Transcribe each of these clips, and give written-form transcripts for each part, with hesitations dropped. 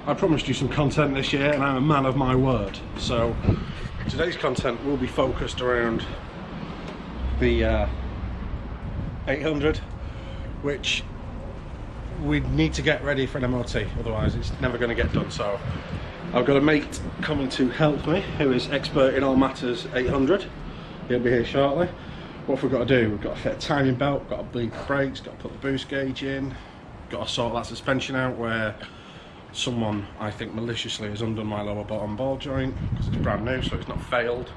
I promised you some content this year and I'm a man of my word. So today's content will be focused around the 800, which we need to get ready for an MOT, otherwise it's never going to get done. So I've got a mate coming to help me who is expert in all matters 800. He'll be here shortly. What have we got to do? We've got to fit a timing belt, got to bleed the brakes, got to put the boost gauge in, got to sort that suspension out where someone, I think maliciously, has undone my lower bottom ball joint because it's brand new, so it's not failed.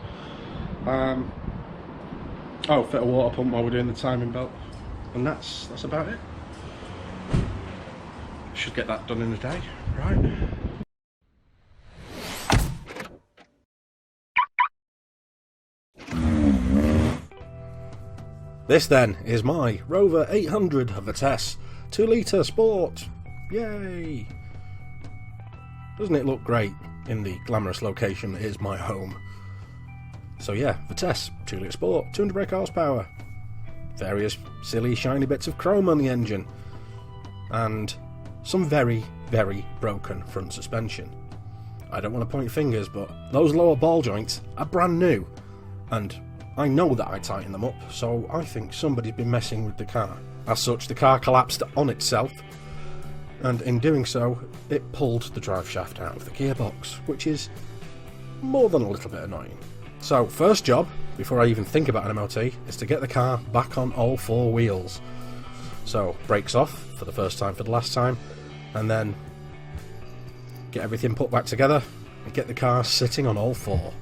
Oh, fit a water pump while we're doing the timing belt, and that's about it. Should get that done in a day, right? This then is my Rover 800 Vitesse 2-litre Sport. Yay! Doesn't it look great in the glamorous location that is my home? So yeah, Vitesse 2-litre Sport, 200 brake horsepower, various silly shiny bits of chrome on the engine, and some very, very broken front suspension. I don't want to point fingers, but those lower ball joints are brand new, and I know that I tightened them up, so I think somebody's been messing with the car. As such, the car collapsed on itself, and in doing so, it pulled the drive shaft out of the gearbox, which is more than a little bit annoying. So, first job, before I even think about an MOT, is to get the car back on all four wheels. So, brakes off for the first time for the last time, and then get everything put back together and get the car sitting on all four.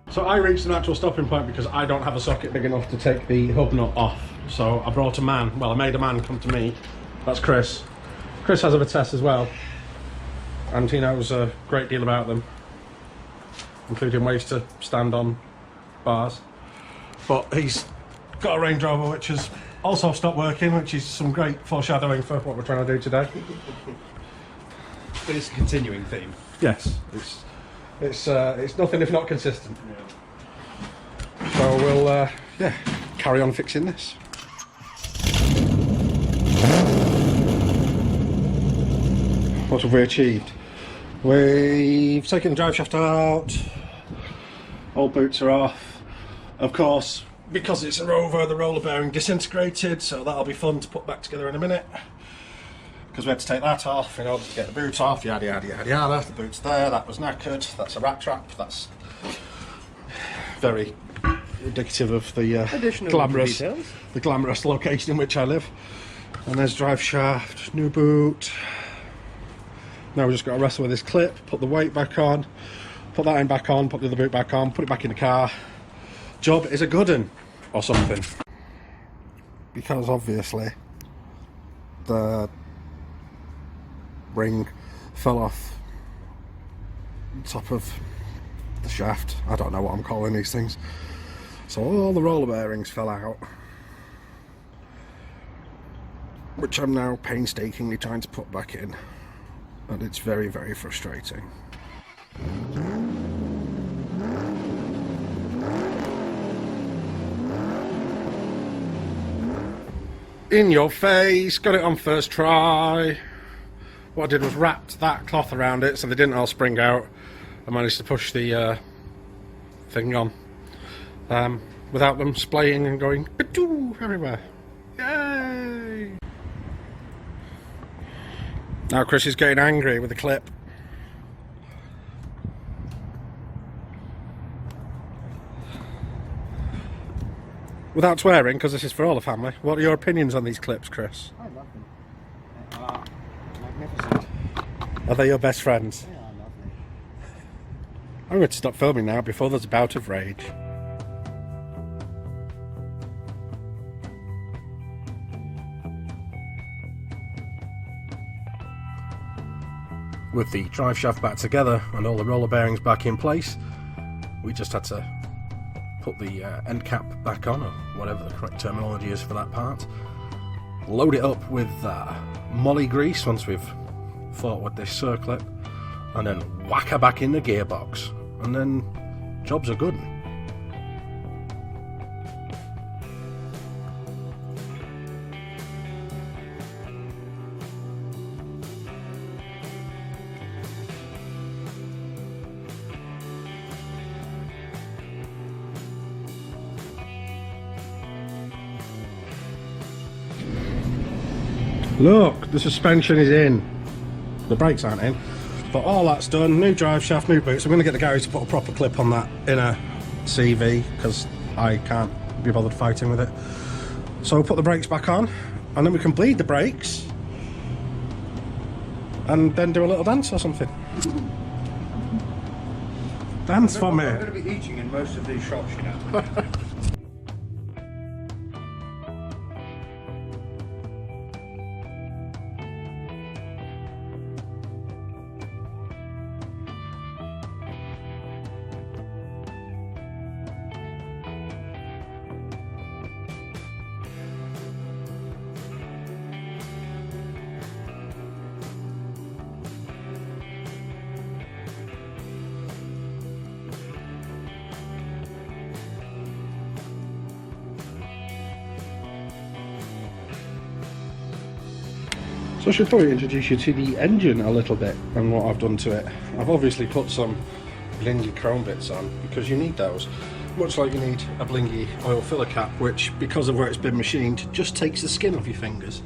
So I reached an actual stopping point because I don't have a socket big enough to take the hub nut off. So I brought a man, well I made a man come to me. That's Chris. Chris has a Vitesse as well, and he knows a great deal about them, including ways to stand on bars. But he's got a Range Rover which has also stopped working, which is some great foreshadowing for what we're trying to do today. But it's a continuing theme. Yes, it's nothing if not consistent. Yeah. So we'll yeah, carry on fixing this. What have we achieved? We've taken the drive shaft out, all boots are off. Of course, because it's a Rover, the roller bearing disintegrated, so that'll be fun to put back together in a minute. Because we had to take that off in order to get the boot off, yada yada yada yada. The boot's there, that was knackered, that's a rat trap, that's very indicative of the glamorous location in which I live. And there's drive shaft, new boot. Now we've just got to wrestle with this clip, put the weight back on, put that in back on, put the other boot back on, put it back in the car. Job is a good un, or something. Because obviously the ring fell off the top of the shaft. I don't know what I'm calling these things. So all the roller bearings fell out, which I'm now painstakingly trying to put back in, and it's very, very frustrating. In your face, got it on first try. What I did was wrapped that cloth around it so they didn't all spring out. I managed to push the thing on without them splaying and going everywhere. Yay! Now Chris is getting angry with the clip. Without swearing, because this is for all the family, what are your opinions on these clips, Chris? I love them. They are magnificent. Are they your best friends? They are lovely. I'm going to stop filming now before there's a bout of rage. With the drive shaft back together and all the roller bearings back in place, we just had to put the end cap back on, or whatever the correct terminology is for that part. Load it up with molly grease once we've fought with this circlip, and then whack her back in the gearbox, and then jobs are good. Look, the suspension is in. The brakes aren't in. But all that's done, new drive shaft, new boots. I'm going to get the garage to put a proper clip on that inner CV because I can't be bothered fighting with it. So we'll put the brakes back on and then we can bleed the brakes and then do a little dance or something. Dance for me. I'm going to be eating in most of these shops, you know. So I should probably introduce you to the engine a little bit and what I've done to it. I've obviously put some blingy chrome bits on because you need those. Much like you need a blingy oil filler cap, which because of where it's been machined just takes the skin off your fingers.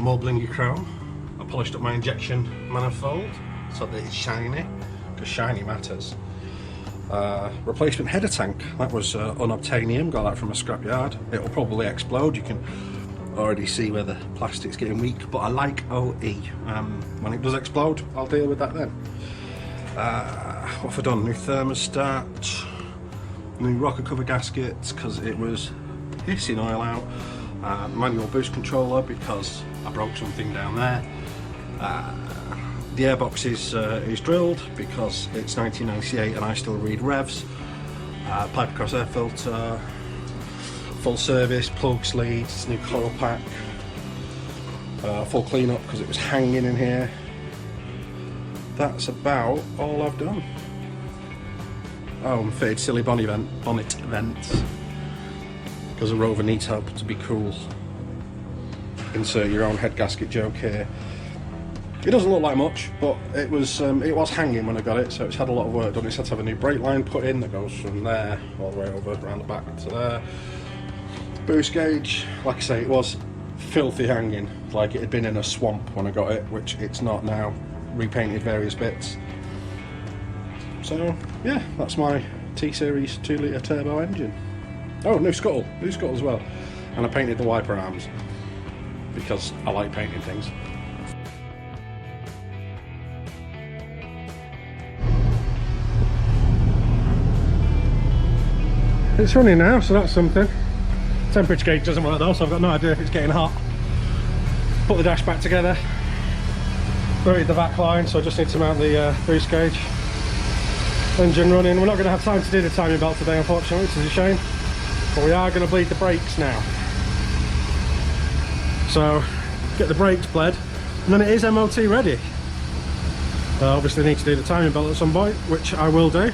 More blingy chrome. I polished up my injection manifold so that it's shiny, because shiny matters. Replacement header tank, that was unobtainium, got that from a scrapyard. It'll probably explode, you can already see where the plastic's getting weak, but I like OE. When it does explode, I'll deal with that then. What have I done? New thermostat, new rocker cover gaskets because it was hissing oil out, manual boost controller because I broke something down there. The airbox is drilled because it's 1998 and I still read revs. Pipe across air filter, full service, plugs, leads, new coil pack, full clean up because it was hanging in here. That's about all I've done. Oh, and fitted silly bonnet vents because a Rover needs help to be cool. Insert your own head gasket joke here. It doesn't look like much, but it was hanging when I got it, so it's had a lot of work done. It's had to have a new brake line put in that goes from there all the way over around the back to there. Boost gauge, like I say, it was filthy hanging, like it had been in a swamp when I got it, which it's not now. Repainted various bits. So yeah, that's my T-Series 2 litre turbo engine. Oh, new scuttle as well. And I painted the wiper arms because I like painting things. It's running now, so that's something. Temperature gauge doesn't work though, so I've got no idea if it's getting hot. Put the dash back together, buried the back line, so I just need to mount the boost gauge. Engine running. We're not going to have time to do the timing belt today, unfortunately, which is a shame. But we are going to bleed the brakes now. So, get the brakes bled, and then it is MOT ready. Obviously need to do the timing belt at some point, which I will do.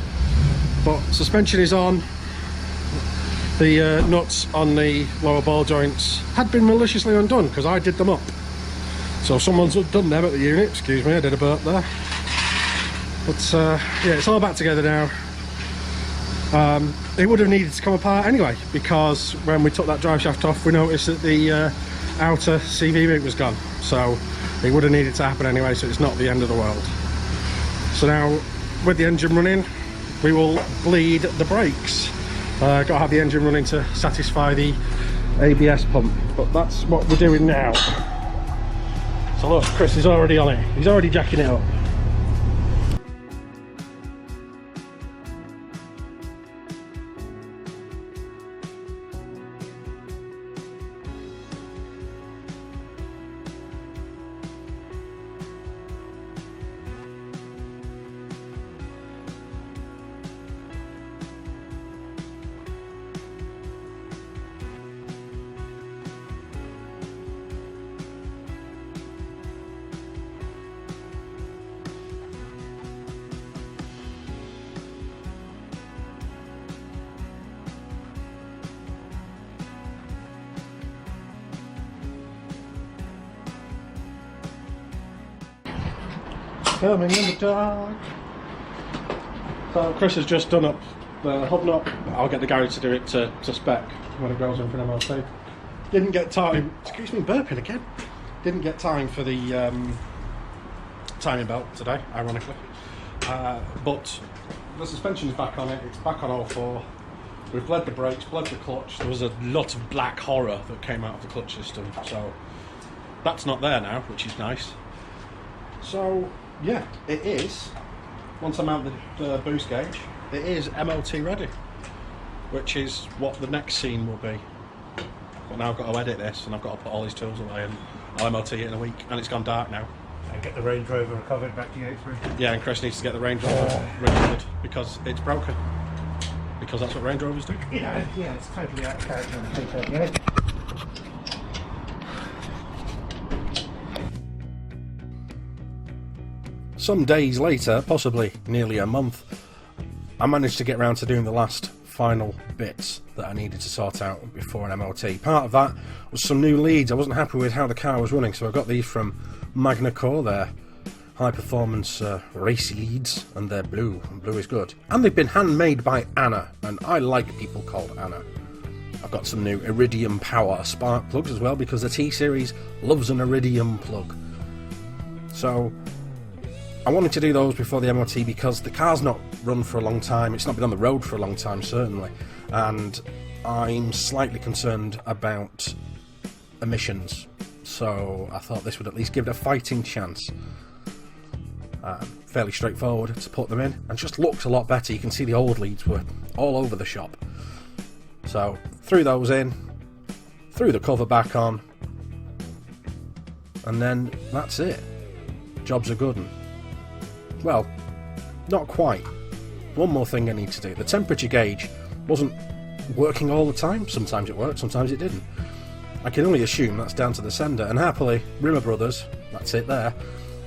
But suspension is on. The nuts on the lower ball joints had been maliciously undone because I did them up. So someone's done them at the unit. Excuse me, I did a burp there. But yeah, it's all back together now. It would have needed to come apart anyway, because when we took that drive shaft off we noticed that the outer CV rig was gone, so it would have needed to happen anyway, so it's not the end of the world. So now with the engine running we will bleed the brakes. Got to have the engine running to satisfy the ABS pump, but that's what we're doing now. So look, Chris is already on it, he's already jacking it up. Filming in the dark. So Chris has just done up the hubnut. I'll get the garage to do it to spec when it goes in for an MOT. Didn't get time. Excuse me, burping again. Didn't get time for the timing belt today, ironically. But the suspension's back on it. It's back on all four. We've bled the brakes, bled the clutch. There was a lot of black horror that came out of the clutch system, so that's not there now, which is nice. So yeah, it is. Once I mount the boost gauge, it is MOT ready, which is what the next scene will be. But now I've got to edit this, and I've got to put all these tools away, and I'll MOT it in a week, and it's gone dark now. And get the Range Rover recovered back to you. Yeah, and Chris needs to get the Range Rover recovered because it's broken. Because that's what Range Rovers do. Yeah, it's totally out of character on the T30, yeah. Some days later, possibly nearly a month, I managed to get around to doing the last final bits that I needed to sort out before an MOT. Part of that was some new leads. I wasn't happy with how the car was running, so I got these from Magnacore. They're high performance race leads, and they're blue, and blue is good. And they've been handmade by Anna, and I like people called Anna. I've got some new Iridium Power spark plugs as well, because the T-Series loves an Iridium plug. So I wanted to do those before the MOT because the car's not run for a long time. It's not been on the road for a long time, certainly, and I'm slightly concerned about emissions, so I thought this would at least give it a fighting chance. Fairly straightforward to put them in, and just looks a lot better. You can see the old leads were all over the shop, so threw those in, threw the cover back on, and then that's it. Job's a good one. Well, not quite. One more thing I need to do. The temperature gauge wasn't working all the time. Sometimes it worked, sometimes it didn't. I can only assume that's down to the sender, and happily Rimmer Brothers, that's it there,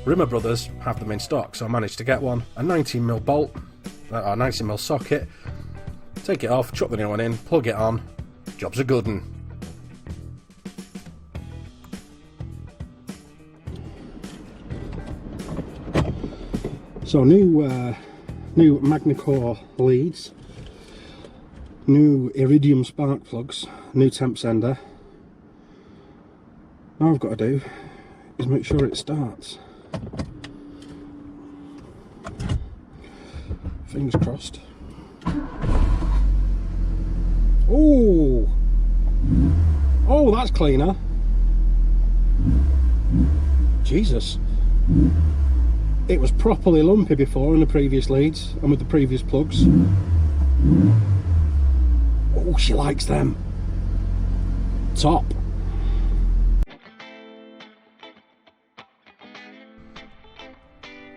Rimmer Brothers have them in stock, so I managed to get one, a 19mm bolt, a 19mm socket, take it off, chuck the new one in, plug it on, job's a good one. So new Magnacore leads, new Iridium spark plugs, new temp sender. All I've got to do is make sure it starts. Fingers crossed. Oh, that's cleaner. Jesus. It was properly lumpy before in the previous leads and with the previous plugs. Oh, she likes them. Top.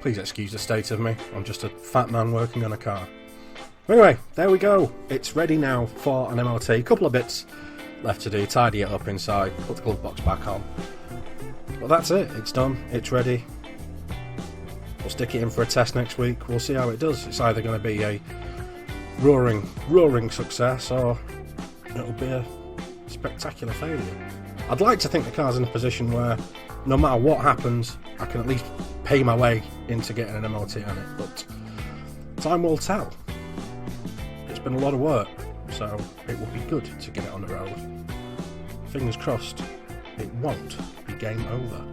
Please excuse the state of me. I'm just a fat man working on a car. Anyway, there we go. It's ready now for an MOT. A couple of bits left to do. Tidy it up inside, put the glove box back on. But that's it. It's done. It's ready. We'll stick it in for a test next week. We'll see how it does. It's either going to be a roaring success, or it'll be a spectacular failure. I'd like to think the car's in a position where no matter what happens, I can at least pay my way into getting an MOT on it, but time will tell. It's been a lot of work, so it will be good to get it on the road. Fingers crossed, it won't be game over.